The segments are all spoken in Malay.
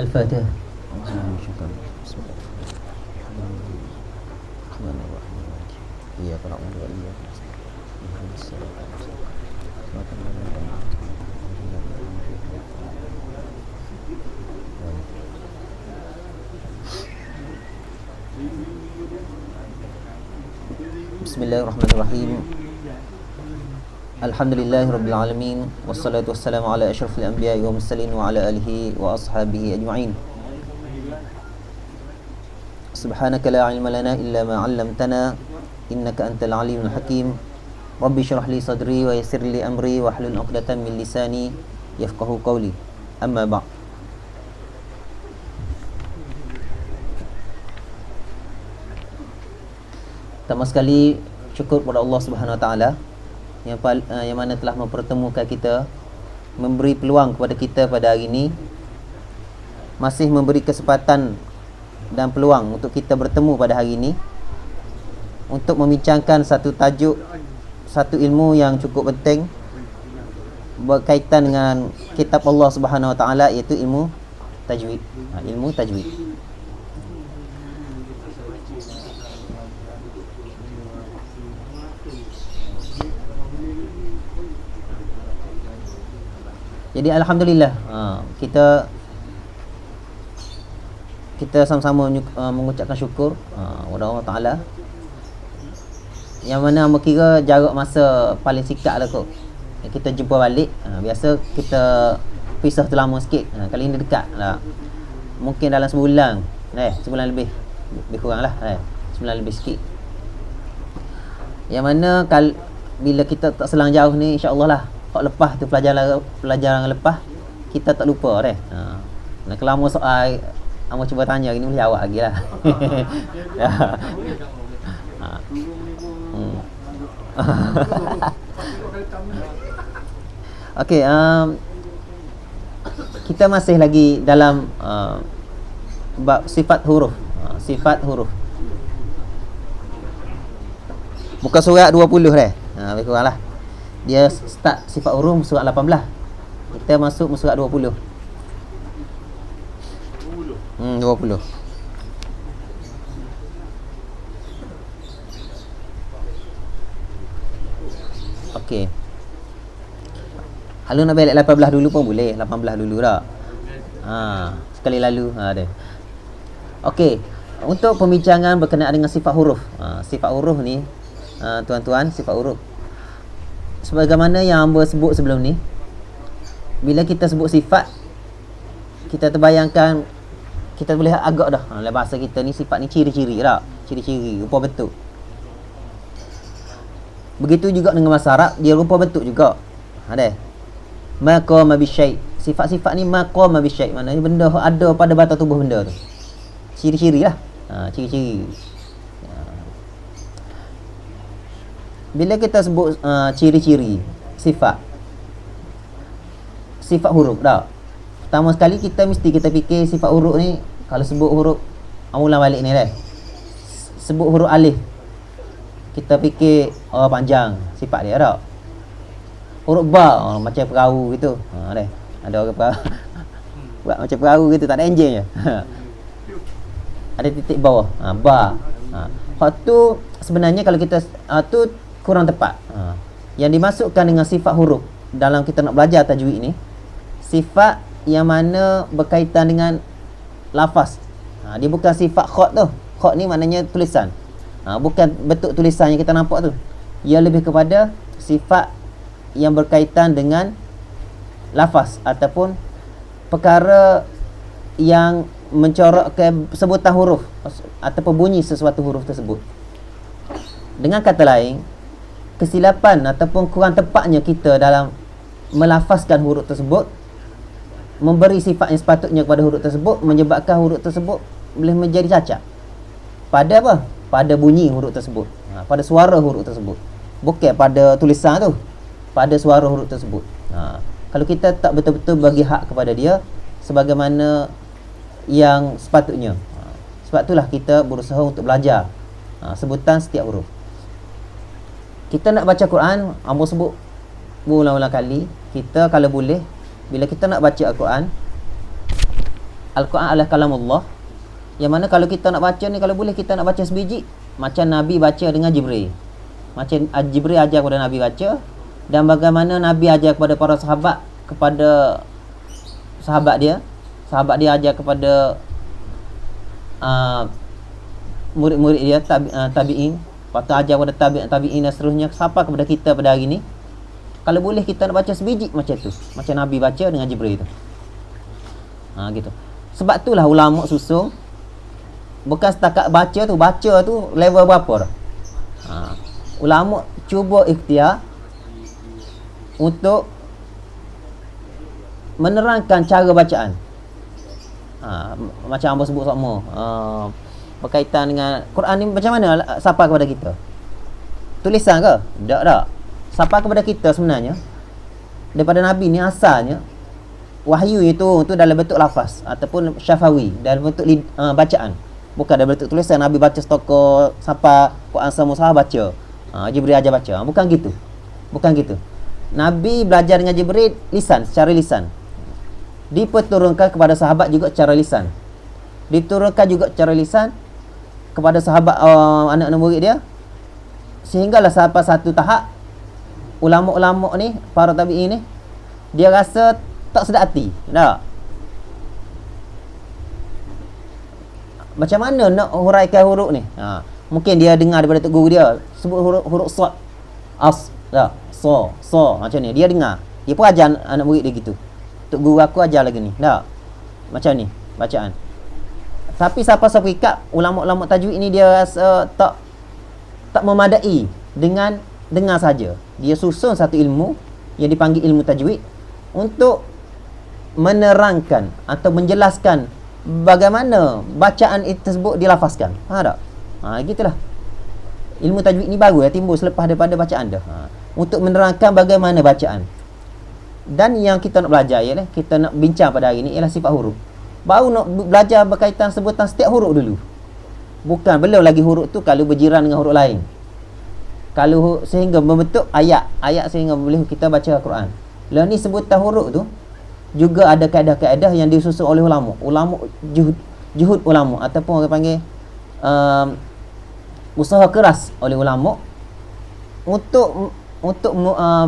Al-Fatihah. Bismillahirrahmanirrahim. Alhamdulillahirabbil alamin wassalatu wassalamu ala asyrafil anbiya'i wal mursalin wa ala alihi wa ashabihi ajma'in. Subhanaka la ilma lana illa ma 'allamtana innaka antal alimul hakim. Rabbi shrah li sadri wa yassir li amri wa hlul 'uqdatam min lisani yafqahu qawli. Amma ba'd. Pertama sekali syukur kepada Allah Subhanahu Wa Taala yang mana telah mempertemukan kita, memberi peluang kepada kita pada hari ini, masih memberi kesempatan dan peluang untuk kita bertemu pada hari ini untuk membincangkan satu tajuk, satu ilmu yang cukup penting berkaitan dengan kitab Allah Subhanahu Wa Taala, iaitu ilmu tajwid. Ilmu tajwid. Jadi alhamdulillah, kita sama-sama mengucapkan syukur kepada Allah Taala, yang mana kira jarak masa paling singkat lah kot kita jumpa balik. Biasa kita pisah tu lama sikit, kali ini dekat lah, mungkin dalam sebulan, sebulan lebih kurang lah, sebulan lebih sikit. Yang mana bila kita tak selang jauh ni, insya-Allah lah, kalau lepas tu pelajaran lepas kita tak lupa dah. Nak kelama soal Amo cuba tanya ini boleh jawab lagi lah. Okey, kita masih lagi dalam bab sifat huruf. Sifat huruf. Muka surat 20 dah. Lebih kurang lah. Dia start sifat huruf surat 18. Kita masuk surat 20. 20. Okey. Kalau nak balik 18 dulu pun boleh. 18 dulu tak? Sekali lalu ada. Okey. Untuk pembincangan berkenaan dengan sifat huruf. Sifat huruf ni, tuan-tuan, sifat huruf, sebagaimana yang hamba sebut sebelum ni, bila kita sebut sifat, kita terbayangkan, kita boleh agak dah dalam bahasa kita ni, sifat ni ciri-ciri tak? Ciri-ciri, rupa bentuk. Begitu juga dengan bahasa Arab, dia rupa bentuk juga. Ada maqama bisyai. Sifat-sifat ni maqama bisyai, maknanya benda ada pada batas tubuh benda tu. Ciri-ciri lah. Ciri-ciri. Bila kita sebut ciri-ciri sifat huruf tak? Pertama sekali kita fikir sifat huruf ni, kalau sebut huruf, ulang balik ni dah. Sebut huruf alif, kita fikir panjang sifat dia tak? Huruf ba macam perahu gitu. Dah. Ada orang perahu buat macam perahu gitu, tak ada enjin je. Ada titik bawah. Ba. Hak tu sebenarnya kalau kita tu kurang tepat. Yang dimasukkan dengan sifat huruf dalam kita nak belajar tajwid ni, sifat yang mana berkaitan dengan lafaz. Dia bukan sifat khat tu. Khat ni maknanya tulisan. Bukan bentuk tulisan yang kita nampak tu. Ia lebih kepada sifat yang berkaitan dengan lafaz ataupun perkara yang mencorakkan sebutan huruf ataupun bunyi sesuatu huruf tersebut. Dengan kata lain, kesilapan ataupun kurang tepatnya kita dalam melafazkan huruf tersebut, memberi sifat yang sepatutnya kepada huruf tersebut, menyebabkan huruf tersebut boleh menjadi cacat. Pada apa? Pada bunyi huruf tersebut, pada suara huruf tersebut, bukan pada tulisan tu, pada suara huruf tersebut. Kalau kita tak betul-betul bagi hak kepada dia sebagaimana yang sepatutnya, sebab itulah kita berusaha untuk belajar sebutan setiap huruf. Kita nak baca Quran, ambo sebut berulang-ulang kali, kita kalau boleh, bila kita nak baca Al-Quran, Al-Quran adalah kalamullah, yang mana kalau kita nak baca ni, kalau boleh kita nak baca sebiji, macam Nabi baca dengan Jibril, macam Jibril ajar kepada Nabi baca, dan bagaimana Nabi ajar kepada para sahabat, kepada sahabat dia ajar kepada murid-murid dia, tabi'in, lepas tu ajar kepada tabi'in dan seterusnya sampai kepada kita pada hari ni. Kalau boleh kita nak baca sebiji macam tu, macam Nabi baca dengan Jibril tu. Gitu. Sebab itulah ulama susung, bukan setakat baca tu level berapa dah. Ulama cuba ikhtiar untuk menerangkan cara bacaan. Macam abang sebut sama, berkaitan dengan Quran ni macam mana sampai kepada kita? Tulisan ke? Tak. Sampai kepada kita sebenarnya daripada Nabi ni asalnya wahyu itu dalam bentuk lafaz ataupun syafawi, dalam bentuk bacaan, bukan dalam bentuk tulisan. Nabi baca setokok sampai Quran semua sahabat baca, Jibril ajar baca, bukan gitu. Nabi belajar dengan Jibril secara lisan, diperturunkan kepada sahabat juga secara lisan, diturunkan juga secara lisan kepada sahabat, anak-anak murid dia, sehinggalah sampai satu tahap ulama-ulama ni, para tabi'in ni, dia rasa tak sedap hati. Tak? Macam mana nak huraikan huruf ni? Mungkin dia dengar daripada tok guru dia sebut huruf sad, tak, so macam ni. Dia dengar, dia pun ajar anak murid dia gitu. Tok guru aku ajar lagi ni. Tak? Macam ni bacaan. Tapi siapa-siapa ikat ulama-ulama tajwid ni, dia rasa tak memadai dengan dengar saja. Dia susun satu ilmu yang dipanggil ilmu tajwid untuk menerangkan atau menjelaskan bagaimana bacaan itu tersebut dilafazkan. Tak? Gitulah. Ilmu tajwid ni baru timbul selepas daripada bacaan dah. Untuk menerangkan bagaimana bacaan. Dan yang kita nak belajar ialah, kita nak bincang pada hari ni ialah sifat huruf. Baru nak belajar berkaitan sebutan setiap huruf dulu. Belum lagi huruf tu kalau berjiran dengan huruf lain, kalau sehingga membentuk ayat sehingga boleh kita baca Al-Quran. Lalu ni sebutan huruf tu juga ada kaedah-kaedah yang disusun oleh ulama juhud ulama, ataupun orang panggil usaha keras oleh ulama untuk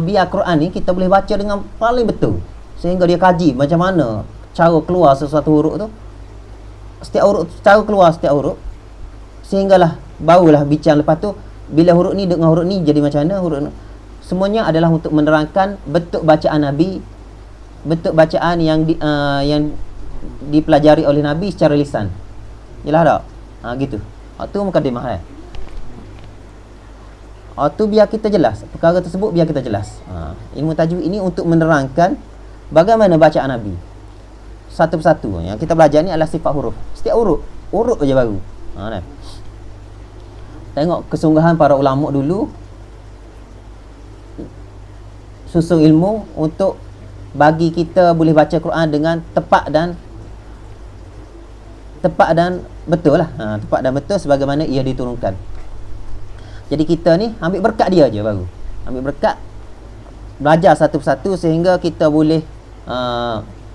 biar Quran ni kita boleh baca dengan paling betul, sehingga dia kaji macam mana cara keluar sesuatu huruf tu, setiap huruf, cara keluar setiap huruf, sehinggalah barulah bincang lepas tu bila huruf ni dengan huruf ni jadi macam mana huruf ni. Semuanya adalah untuk menerangkan bentuk bacaan Nabi, bentuk bacaan yang dipelajari oleh Nabi secara lisan. Jelas tak? Gitu. Tu mukadimah tu biar kita jelas perkara tersebut, biar kita jelas. Ilmu tajwid ini untuk menerangkan bagaimana bacaan Nabi satu persatu. Yang kita belajar ni adalah sifat huruf. Setiap huruf aja baru. Tengok kesungguhan para ulama dulu susun ilmu untuk bagi kita boleh baca Quran dengan tepat dan betul lah. Tepat dan betul sebagaimana ia diturunkan. Jadi kita ni ambil berkat dia aja baru. Ambil berkat, belajar satu persatu sehingga kita boleh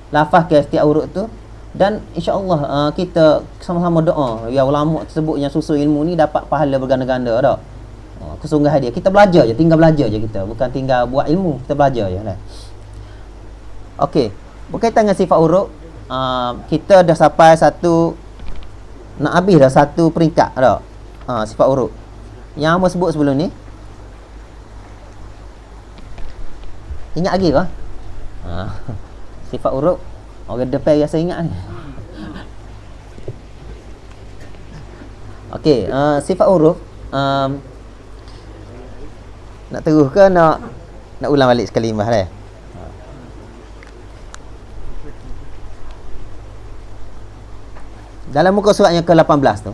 lafazkan setiap huruf tu. Dan insya-Allah kita sama-sama doa ya ulama tersebut yang susun ilmu ni dapat pahala berganda-ganda tak? Kesungguhan dia. Kita belajar je, tinggal belajar je kita. Bukan tinggal buat ilmu, kita belajar je lah. Okey, berkaitan dengan sifat huruf, kita dah sampai nak habis dah satu peringkat tak? Sifat huruf yang hamba sebut sebelum ni. Ingat lagi ke? Sifat huruf orang depan biasa ingat ni. Okey, sifat huruf nak terus ke nak ulang balik sekali Mbah dah. Dalam muka surat yang ke-18 tu,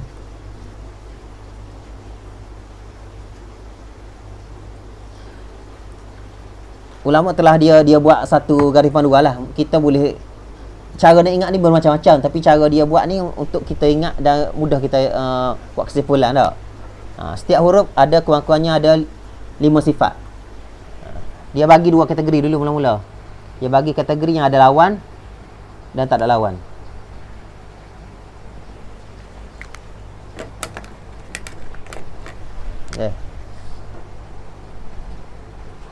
ulama telah dia buat satu garis panduan lah. Kita boleh, cara nak ingat ni bermacam-macam, tapi cara dia buat ni untuk kita ingat dan mudah kita buat kesimpulan tak. Setiap huruf ada kurang-kurangnya ada 5 sifat. Dia bagi 2 kategori dulu mula-mula. Dia bagi kategori yang ada lawan dan tak ada lawan.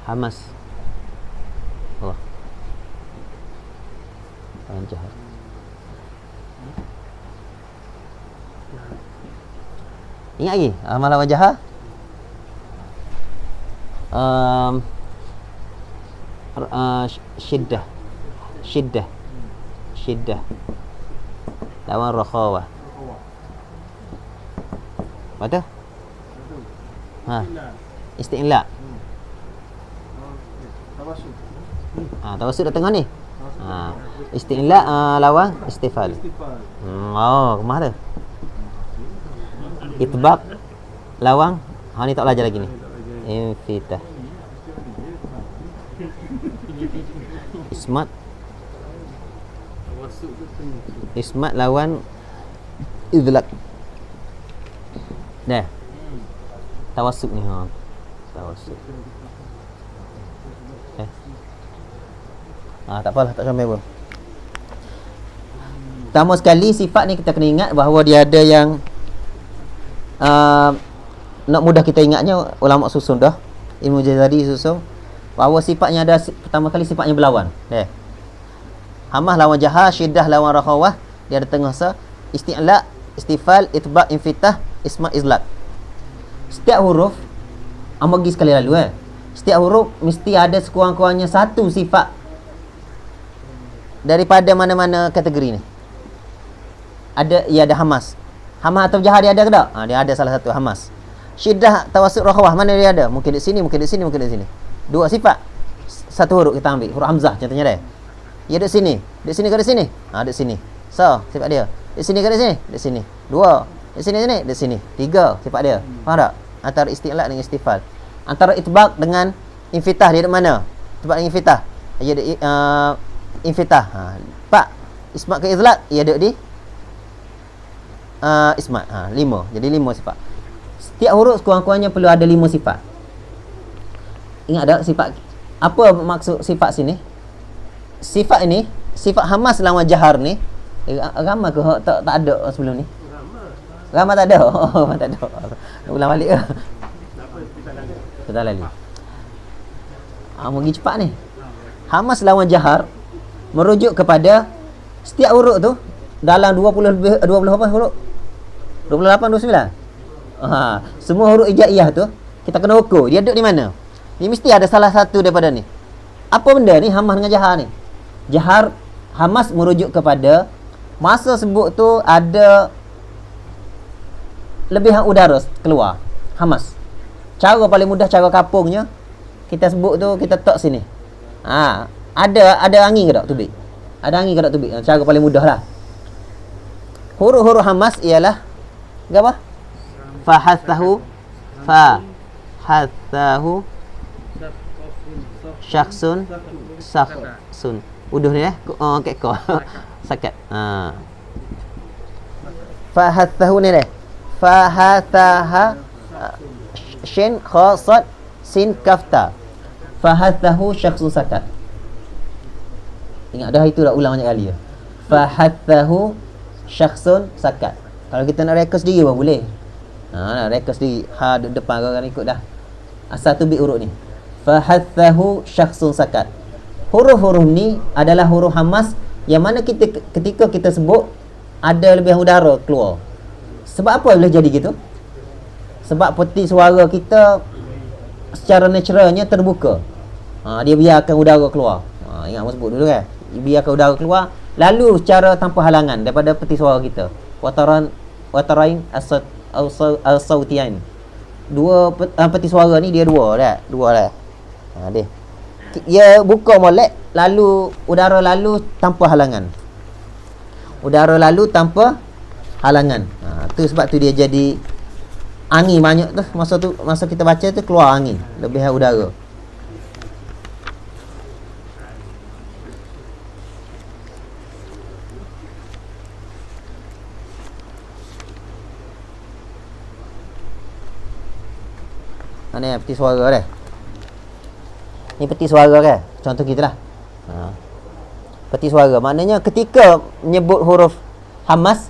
Hamas. Oh. Jahat. Ingat lagi? Hamas lawan jahat. Syiddah lawan rakhawah. Betul? Isti'la. Tawassut dah tengah ni. Isti'la lawan istifal. Kemah tu. Itbaq lawan ni tak belajar lagi ni. Infitah. Ismat lawan idlaq. Dah. Tawassut ni tawassut. Tak apalah, tak sampai pun. Pertama sekali sifat ni kita kena ingat bahawa dia ada yang nak mudah kita ingatnya, ulama susun dah. Ilmu Jazari susun bahawa sifatnya ada, pertama kali sifatnya berlawan. Hamah lawan jahar, syiddah lawan rakhawah, dia ada tengah isti'la, istifal, itbaq, infitah, ismat, izlaq. Setiap huruf bagi sekali lalu setiap huruf mesti ada sekurang-kurangnya satu sifat daripada mana-mana kategori ni. Ada hamas. Hamas atau jahar dia ada ke tak? Dia ada salah satu hamas. Syiddah, tawassut, rakhawah, mana dia ada? Mungkin di sini, mungkin di sini, mungkin di sini. 2 sifat. Satu huruf kita ambil, huruf hamzah contohnya dia. Dia ada sini. Di sini ke di sini? Di sini. So, sifat dia. Di sini ke di sini? Di sini. 2. Di sini di sini. 3 sifat dia. Faham tak? Antara isti'la dengan istifal. Antara itbaq dengan infitah dia ada mana? Itbaq dengan infitah. Dia ada infitah. Pak ismat ke izlaq, ia ada di ismat. 5. Jadi 5 sifat. Setiap huruf kurang-kurangnya perlu ada 5 sifat. Ingat tak sifat? Apa maksud sifat sini? Sifat ini, sifat hamas lawan jahar ni, ramai ke tak ada sebelum ni? Ramai tak ada. Tak ada. Ulang balik ke? Kita lali. Pergi cepat ni. Hamas lawan jahar merujuk kepada setiap huruf tu dalam 20 lebih 20 apa huruf? 28 29. Semua huruf hijaiyah tu kita kena ukur dia duduk di mana. Ni mesti ada salah satu daripada ni. Apa benda ni hamas dengan jahar ni? Jahar hamas merujuk kepada masa sebut tu ada lebihan udara keluar. Hamas. Cara paling mudah, cara kapungnya kita sebut tu kita tok sini. Ada angin ke tak tubik? Ada angin ke tak tubik? Cara paling mudah lah. Huruf-huruf hamas ialah apa? Fahathahu syakhsun sakhsun. Uduh ni kekko. Sakat. Fahathahu ni fahathaha shin kha sad sin kafta. Fahathahu syakhsun sakat. Ingat dah, itu dah ulang banyak kali ya. Fahathahu syakhsun sakat. Kalau kita nak rekod sendiri pun boleh. Nak rekod sendiri. Duduk depan orang ikut dah. Asal tu huruf ni. Fahathahu syakhsun sakat. Huruf-huruf ni adalah huruf hamas yang mana ketika kita sebut ada lebihan udara keluar. Sebab apa boleh jadi gitu? Sebab peti suara kita secara naturalnya terbuka. Dia biarkan udara keluar. Ingat aku sebut dulu kan. Biarkan udara keluar lalu secara tanpa halangan daripada peti suara kita. Watarain asad al-sautian. Dua peti suara ni dia dua dah. Dia. Dia buka molek, lalu udara lalu tanpa halangan. Udara lalu tanpa halangan. Tu sebab tu dia jadi angin banyak tu. Masa kita baca tu keluar angin, lebihan udara. Mana peti suara dah. Ni peti suara kan? Contoh kita lah. Peti suara. Maknanya ketika menyebut huruf hamas,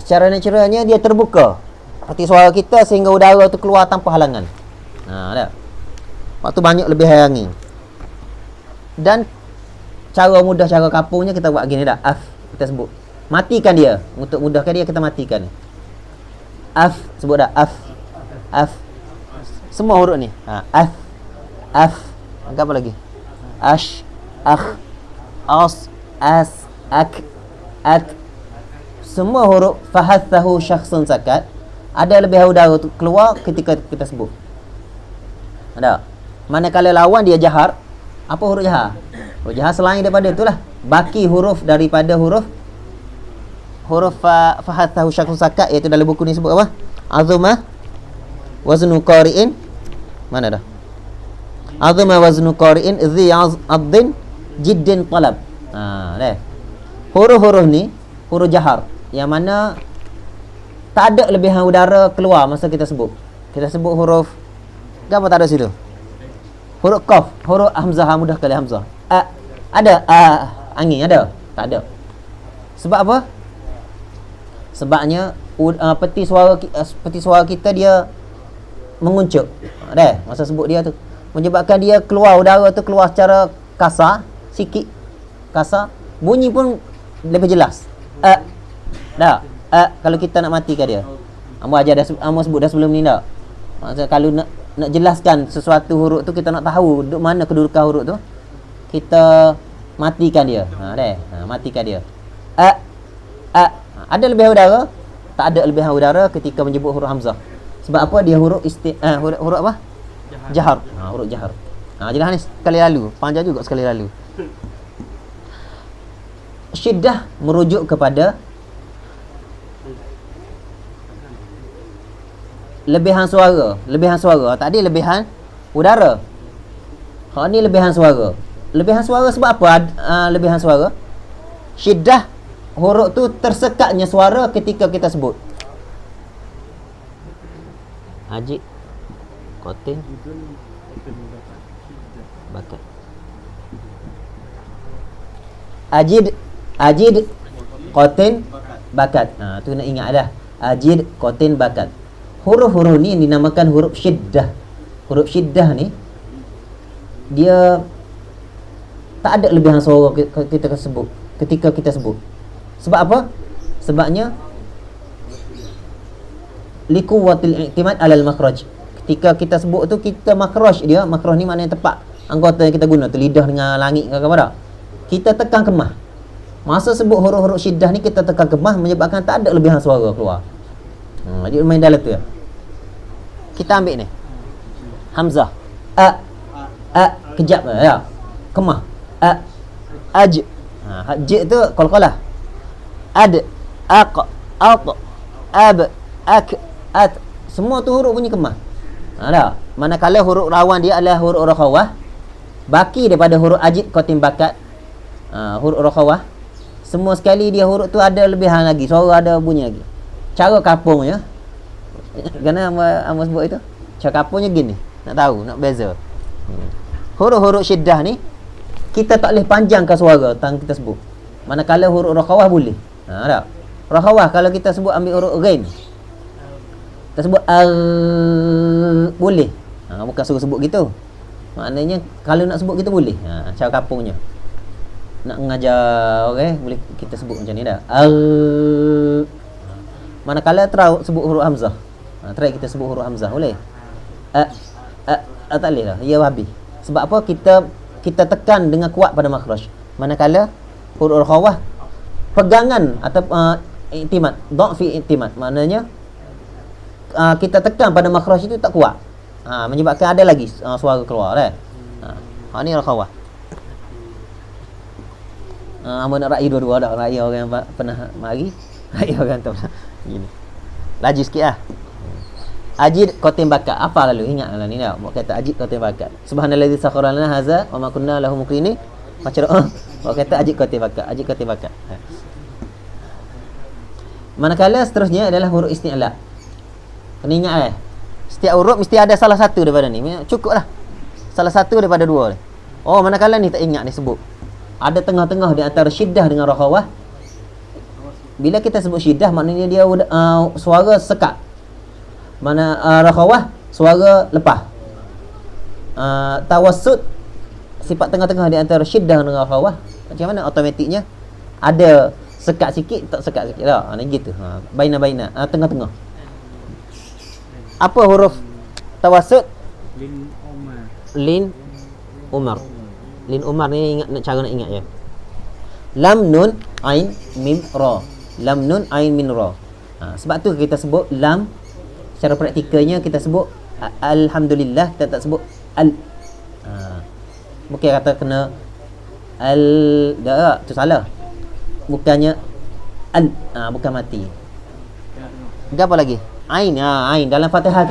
secara naturalnya dia terbuka peti suara kita sehingga udara tu keluar tanpa halangan. Dah. Waktu banyak lebih angin. Dan cara mudah, cara kampungnya kita buat gini dah. Af kita sebut. Matikan dia. Untuk mudahkan dia kita matikan. Af sebut dah. Af. Semua huruf ni. Af. Apa lagi? Ash, akh, as, ak, at. Semua huruf fahathahu syakhsun sakat. Ada lebih udara tu keluar ketika kita sebut. Ada. Manakala lawan dia jahar, apa huruf jahar? Huruf jahar selain daripada itulah. Baki huruf daripada huruf fahathahu syakhsun sakat, iaitu dalam buku ni sebut apa? Azuma waznu qari'in. Mana dah? Azuma waznu qari'in dhi addin jiddin talab. Dah. Huruf-huruf ni huruf jahar yang mana tak ada lebihan udara keluar masa kita sebut. Kita sebut huruf apa tak ada situ? Huruf qaf, huruf hamzah, mudah kali hamzah. Ada angin ada? Tak ada. Sebab apa? Sebabnya peti suara kita dia menguncup. Dah, masa sebut dia tu menyebabkan dia keluar udara tu keluar secara kasar, sikit kasar, bunyi pun lebih jelas. Dah. Kalau kita nak matikan dia. Amba sebut dah sebelum ni dah. Maksudnya kalau nak jelaskan sesuatu huruf tu, kita nak tahu duk mana kedudukan huruf tu, kita matikan dia. Matikan dia. Ada lebihan udara? Tak ada lebihan udara ketika menyebut huruf hamzah. Sebab apa? Dia huruf huruf apa? Jahar. Huruf jahar. Jelas ni sekali lalu. Panjang juga sekali lalu. Syiddah merujuk kepada lebihan suara. Lebihan suara. Tak ada lebihan udara. Ni lebihan suara. Lebihan suara sebab apa? Lebihan suara. Syiddah, huruf tu tersekatnya suara ketika kita sebut. Ajid, kotin, bakat. Ajid, kotin, bakat. Tu nak ingat dah. Ajid, kotin, bakat. Huruf-huruf ni dinamakan huruf syiddah. Huruf syiddah ni dia tak ada lebihan suara kita sebut ketika kita sebut. Sebab apa? Sebabnya liquwatil i'timad alal makhraj. Ketika kita sebut tu, kita makhraj dia, makhraj ni maknanya tepat anggota yang kita guna tu, lidah dengan langit ke apa dah. Kita tekan kemah. Masa sebut huruf-huruf syiddah ni kita tekan kemah, menyebabkan tak ada lebihan suara keluar. Dia main dalam tu ya. Kita ambil ni. Hamzah. Kejap ya. Kemah. Aj. J tu qalqalah. Ad, aq, at, ab, ak, at. Semua tu huruf bunyi kemah. Dah. Manakala huruf rawan dia adalah huruf rakhawah, baki daripada huruf ajid, qatim, bakat. Huruf rakhawah, semua sekali dia huruf tu ada lebihan lagi, suara ada bunyi lagi. Cara kapungnya, kerana Amos sebut itu, cara kapungnya gini, nak tahu, nak beza. Huruf-huruf syiddah ni kita tak boleh panjangkan suara tang kita sebut. Manakala huruf rakhawah boleh. Tak. Rakhawah kalau kita sebut ambil huruf ghain, kita sebut boleh. Bukan suruh sebut gitu. Maknanya kalau nak sebut kita boleh. Cara kapungnya. Nak mengajar orang, boleh kita sebut macam ni dah. Manakala terau sebut huruf hamzah. Try kita sebut huruf hamzah boleh. Tak boleh lah. Ya habis. Sebab apa? Kita tekan dengan kuat pada makhraj. Manakala huruf rakhawah pegangan atau i'timad, dha'fi i'timad, maknanya kita tekan pada makhraj itu tak kuat. Menyebabkan ada lagi suara keluar kan. Ni rakhawah. Amun nak ra'i dua-dua dak ra'i orang yang pernah mari, ra'i orang tu gini. Laju sikitlah. Ajid qatim bakat. Apa lalu ingatlah ni dah. Buat kata ajid qatim bakat. Subhanallazi sakhkhara lana hadza wa ma kunna lahu muqrinin. Macam buat kata ajid qatim bakat. Ajid qatim bakat. Manakala seterusnya adalah huruf isti'la. Kena ingat setiap huruf mesti ada salah satu daripada ni. Cukuplah. Salah satu daripada dua ni. Oh, manakala ni tak ingat ni sebut. Ada tengah-tengah di antara syiddah dengan rakhawah. Bila kita sebut syiddah maknanya dia suara sekat. Mana rakhawah suara lepas. Tawassut sifat tengah-tengah di antara syiddah dengan rakhawah. Macam mana automatiknya ada sekat sikit tak sekat sikit lah. Ni gitu. Baina-baina, tengah-tengah. Apa huruf tawassut? Lin Umar. Lin Umar ni ingat cara nak ingat je. Lam nun ain mim ra. Lam nun ain min ra. Sebab tu kita sebut lam secara praktikalnya kita sebut alhamdulillah, kita tak sebut al. Bukan kata kena al dah tu salah. Bukannya al, bukan mati. Apa lagi? Ain, ain dalam Fatihah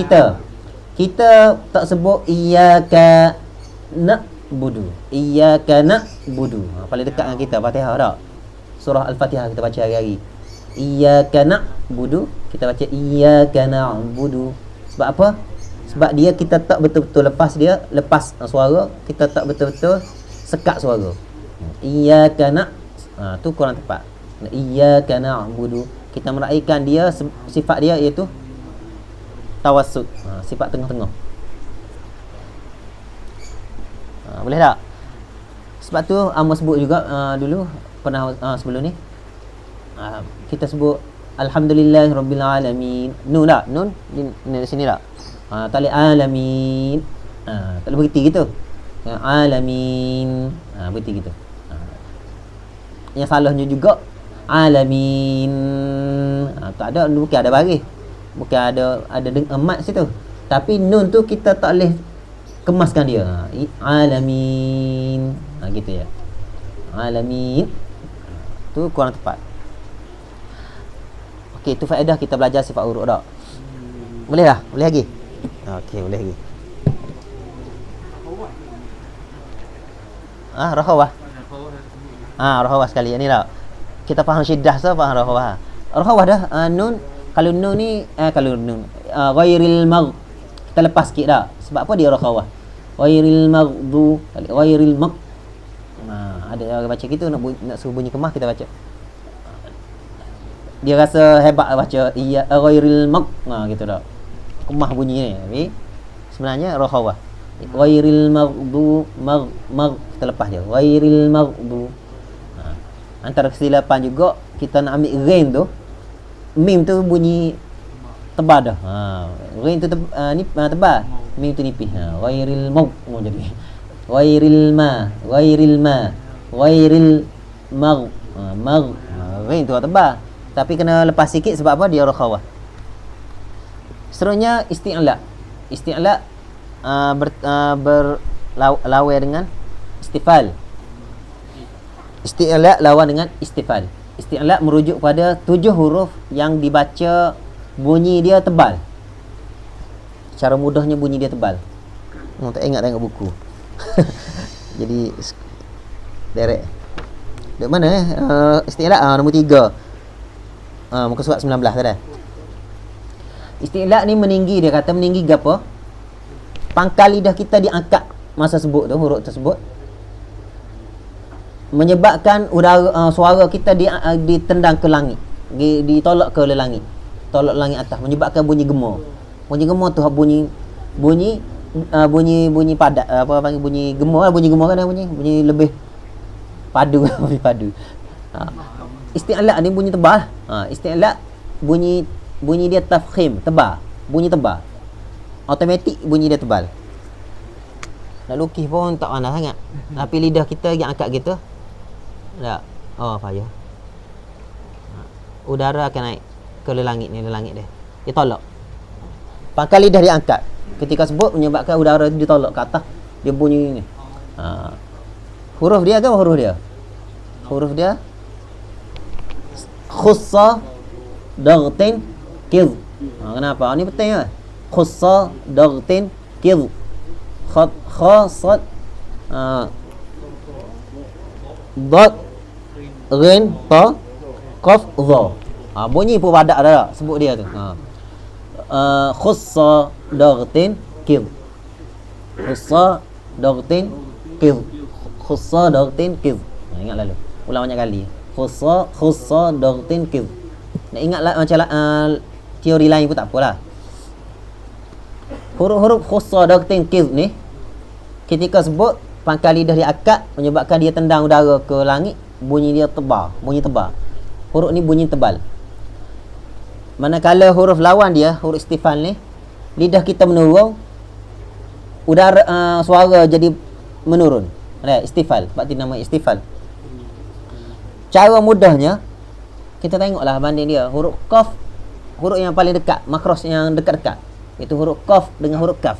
kita tak sebut iyyaka na'budu. Iyyaka na'budu. Paling dekat dengan kita Fatihah tak? Surah Al-Fatihah kita baca hari-hari. Iyyaka na'budu, kita baca iyyaka na'budu. Sebab apa? Sebab dia kita tak betul-betul lepas suara, kita tak betul-betul sekat suara. Iyyaka tu kurang tepat. Iyyaka na'budu. Kita meraihkan dia sifat dia iaitu tawassut, sifat tengah-tengah. Boleh tak? Sebab tu Amos sebut juga dulu pernah sebelum ni kita sebut alhamdulillahirabbil alamin. Nun tak? Nun di sini tak? Tali alamin. Tak boleh berhenti gitu. Alamin. Berhenti gitu. Yang salahnya juga alamin. Tak ada, bukan ada baris. Bukan ada emat situ. Tapi nun tu kita tak boleh kemaskan dia. Alamin. Gitu ya. Alamin. Tu kurang tepat. Okey, tu faedah kita belajar sifat huruf tak? Boleh dah? Boleh lagi? Okey, boleh lagi. Rakhawah. Rakhawah sekali. Ni tak? Kita faham syiddah so faham rakhawah. Rakhawah dah nun. Kalau nun ni kalau nun ghairil magh, kita lepas sikit dah. Sebab apa dia rakhawah? Ghairil maghdu, ghairil magh. Ada orang baca gitu nak suruh bunyi kemah, kita baca. Dia rasa hebat baca iya ghairil magh. Gitu dah. Kemah bunyi ni. Tapi sebenarnya rakhawah. Ghairil maghdu, magh kita lepas dia. Ghairil maghdu. Antara kesilapan juga kita nak ambil ghain tu, mim tu bunyi tebal dah. Ghain tu tebal, mim tu nipis. Ghairil maghd jadi. Ghairil ma, ghairil ma, ghairil magh. Magh. Ghain tu tebal. Tapi kena lepas sikit sebab apa? Dia rakhawah. Seterusnya isti'la. Isti'la berlawan dengan istifal. Isti'la lawan dengan istifal. Isti'la merujuk pada 7 huruf yang dibaca bunyi dia tebal. Cara mudahnya bunyi dia tebal. Tak ingat tengok buku. Jadi direct. Dekat mana isti'la nombor 3. Muka surat 19 tadi. Isti'la ni meninggi, dia kata meninggi gapo? Pangkal lidah kita diangkat masa sebut tu huruf tersebut, menyebabkan udara suara kita ditendang ke langit, ditolak ke langit, tolak langit atas, menyebabkan bunyi gemar. Bunyi gemar tu bunyi padat, apa panggil bunyi gemar, bunyi gemar kan bunyi lebih padu. Bunyi padu. Isti'la ni bunyi tebal. Isti'la bunyi dia tafkhim, tebal, bunyi tebal. Automatik bunyi dia tebal. Nak lukis pun tak pandai sangat. Tapi lidah kita yang angkat gitu. Tak. Payah. Udara akan naik ke langit ni, langit dia. Dia tolak. Pangkal lidah diangkat. Ketika sebut menyebabkan udara ditolak ke atas, dia bunyi ni. Huruf dia ke huruf dia? Huruf dia khussa daghtin kidh. Kenapa? Ni penting kan? Khussa daghtin kidh. Khassat dad ghin ta qaf dha. Bunyi pun padak dah sebut dia tu. Khussa daghtin kidh. Khussa daghtin kidh. Khussa daghtin kidh. Ingat lalu. Ulang banyak kali. Khussa daghtin kidh. Nak ingatlah macam teori lain pun tak apalah. Huruf-huruf khussa daghtin kidh ni ketika sebut pangkal lidah dia akad menyebabkan dia tendang udara ke langit, bunyi dia tebal, bunyi tebal. Huruf ni bunyi tebal. Manakala huruf lawan dia, huruf istifal ni, lidah kita menurun, udara suara jadi menurun. Istifal, sebab tu nama istifal. Cara mudahnya kita tengoklah banding dia. Huruf qaf, huruf yang paling dekat, makros yang dekat-dekat. Itu huruf qaf dengan huruf kaf.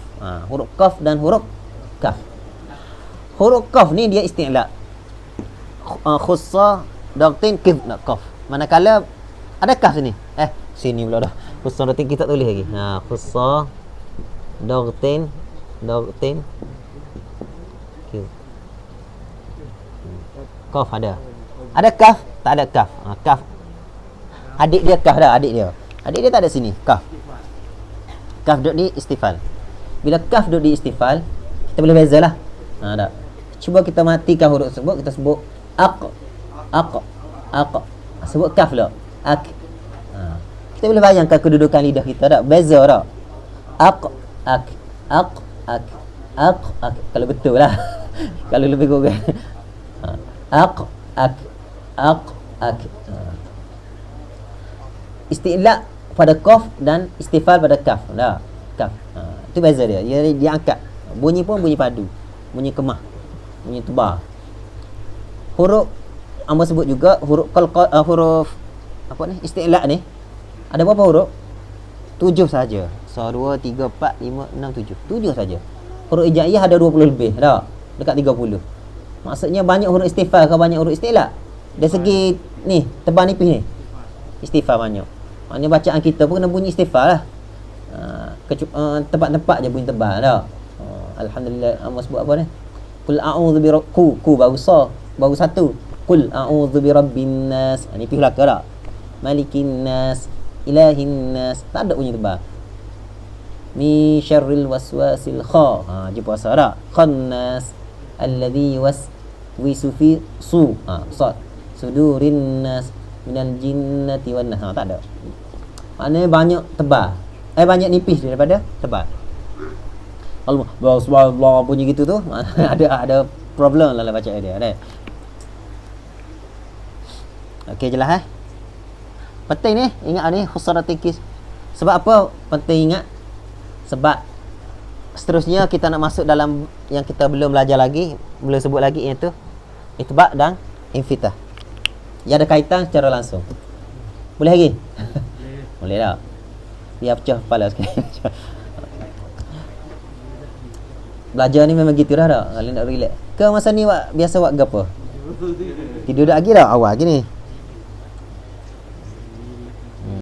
Huruf qaf dan huruf kaf. Huruf kaf ni dia isti'la. Khussa daghtin kidh nak qaf. Manakala ada kaf sini. Sini pula dah. Khussa daghtin kita tulis lagi. Khussa daghtin kidh. Kaf ada. Ada kaf, tak ada kaf. Kaf. Adik dia kaf dah, adik dia. Adik dia tak ada sini, kaf. Kaf duduk di istifal. Bila kaf duduk di istifal, kita boleh bezalah. Tak. Cuba kita matikan huruf tersebut, kita sebut aq. Sebut kaf lah. Ak. Kita boleh bayangkan kedudukan lidah kita tak? Beza tak? Aq. Kalau betul lah. Kalau lebih kurang. Aq. Isti'la pada qaf dan istifal pada kaf. Kaf. Itu beza dia. Dia angkat. Bunyi pun bunyi padu. Bunyi kemah. Bunyi tebal. Huruf amba sebut juga huruf huruf apa ni? Isti'la ni. Ada berapa huruf? 7 saja. 1 2 3 4 5 6 7. 7 saja. Huruf hijaiyah ada 20 lebih. Tak? Dekat 30. Maksudnya banyak huruf istifal ke banyak huruf isti'la? Dari segi ni, tebal nipis ni. Istifal banyak. Maknanya bacaan kita pun kena bunyi istifal lah. Tempat-tempat je bunyi tebal tak? Alhamdulillah. Amba sebut apa ni? Qul a'udzu bi ku baru baru satu. Qul a'udzu bi rabbin nas. Nipis belaka tak? Malikin nas, ilahin nas. Tak ada bunyi tebal. Mi syarril waswasil kha. Je puasa tak? Khannas alladhi waswisu fi sad sudurin nas minal jinnati wan nas. Tak ada. Maknanya banyak tebal. Banyak nipis daripada tebal. Allah bunyi gitu tu ada problem lah baca dia kan. Okey jelas penting ni ingat ni khusaratul kis. Sebab apa penting ingat? Sebab seterusnya kita nak masuk dalam yang kita belum belajar lagi, belum sebut lagi, iaitu itbaq dan infitah. Yang ada kaitan secara langsung. Boleh lagi? Boleh tak? Biar pecah kepala sikit. Belajar ni memang gitu dah tak? Kalau nak relax. Ke masa ni biasa buat apa? Tidur dah lagi dah awal lagi ni.